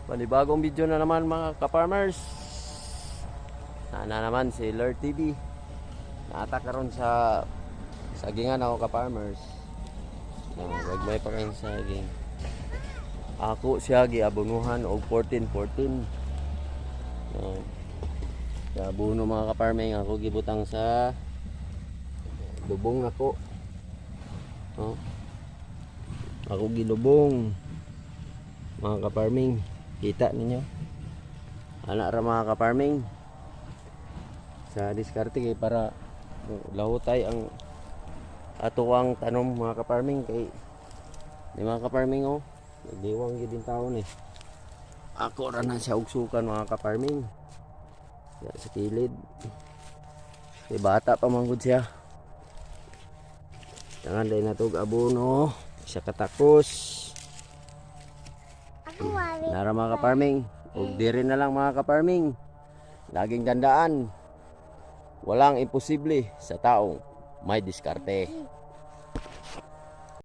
Panibagong video na naman mga ka-farmers. Na naman si Lord TV. Naata karon sa sagingan ako ka-farmers. Gagmay pa kayong saging. Ako siya giabunuhan og 14-14. Sa buno mga ka-farming ako gibutang sa lubong nako. Ako gilubong mga ka-farming. Kita ninyo. Anak ra mga ka-farming. Sa diskarte kay para lahutay ang atuwang tanom mga ka-farming kay di mga ka-farming nagdiwang gyud din taon eh. Ako ra na siya og sukan mga ka-farming. Sa kilid. Kay bata pa man gud siya. Tangan day natog abono, siya katakos. Nara mga ka-farming, ug diri na lang mga ka-farming. Laging tandaan, walang imposible sa taong may diskarte.